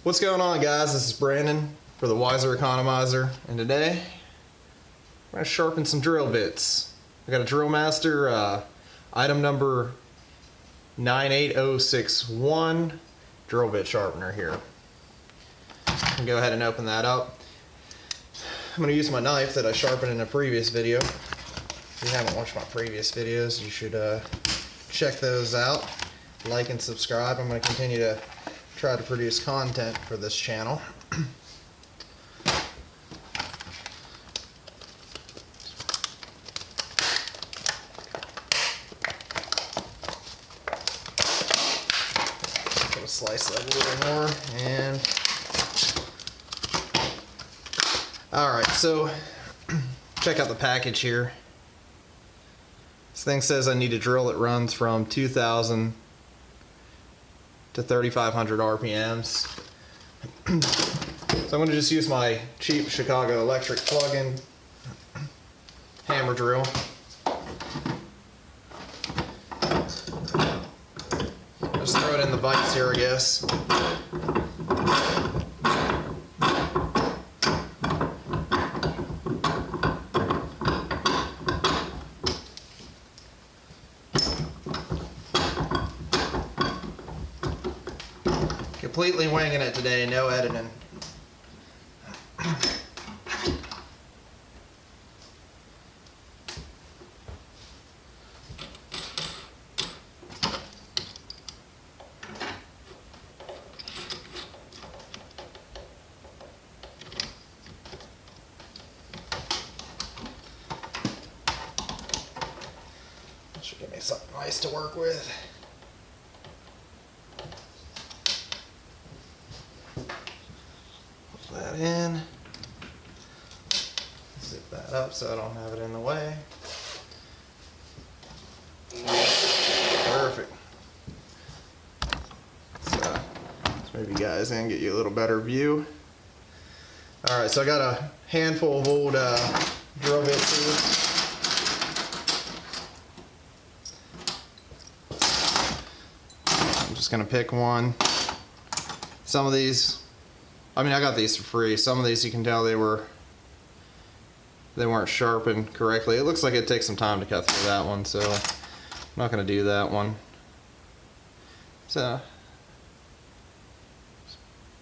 What's going on, guys? This is Brandon for the Wiser Economizer, and today I'm going to sharpen some drill bits. I got a Drill Master item number 98061 drill bit sharpener here. I'll go ahead and open that up. I'm going to use my knife that I sharpened in a previous video. If you haven't watched my previous videos, you should check those out. Like and subscribe. I'm going to continue to try to produce content for this channel. Gonna slice that a little more, and alright, so check out the package here. This thing says I need a drill that runs from 2,000 to 3,500 RPMs. So I'm going to just use my cheap Chicago Electric plug-in hammer drill. Just throw it in the vise here, I guess. Completely winging it today, no editing. That should give me something nice to work with. That in, zip that up so I don't have it in the way. Perfect. So let's move you guys in, get you a little better view. Alright, so I got a handful of old drill bits here. I'm just going to pick one. Some of these, I mean, I got these for free. Some of these you can tell they weren't sharpened correctly. It looks like it takes some time to cut through that one, so I'm not going to do that one. So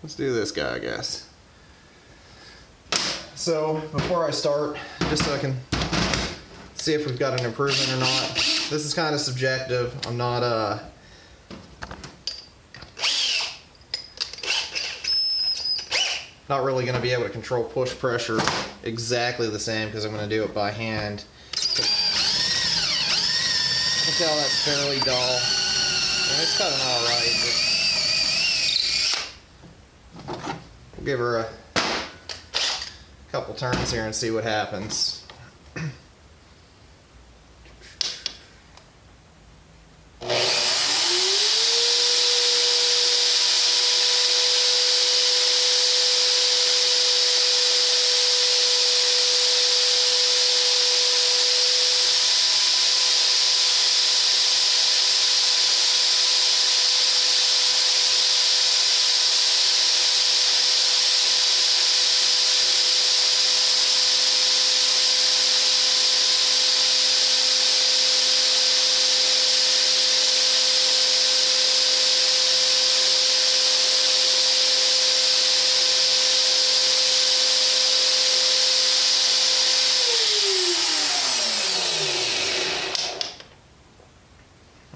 let's do this guy, I guess. So before I start, just so I can see if we've got an improvement or not, this is kind of subjective. I'm not really going to be able to control push pressure exactly the same because I'm going to do it by hand. You can tell that's fairly dull. And it's cutting alright. We'll give her a couple turns here and see what happens.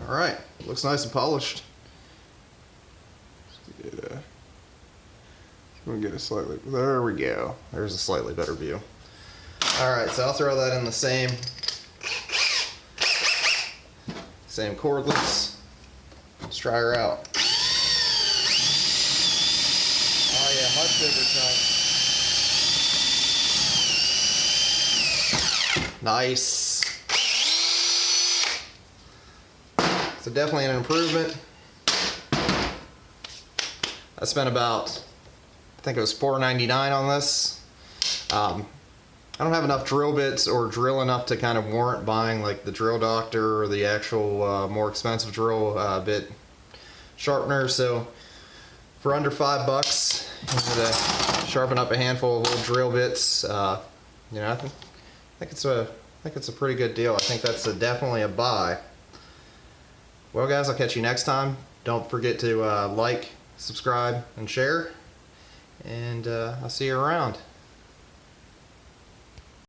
Alright, looks nice and polished. We'll get a slightly, there we go. There's a slightly better view. Alright, so I'll throw that in the same cordless. Let's try her out. Oh yeah, much bigger chunk. Nice. So definitely an improvement. I spent about, I think it was $4.99 on this. I don't have enough drill bits or drill enough to kind of warrant buying like the Drill Doctor or the actual more expensive drill bit sharpener. So for under $5, you to sharpen up a handful of little drill bits. You know, I think it's a pretty good deal. I think that's definitely a buy. Well, guys, I'll catch you next time. Don't forget to like, subscribe, and share. And I'll see you around.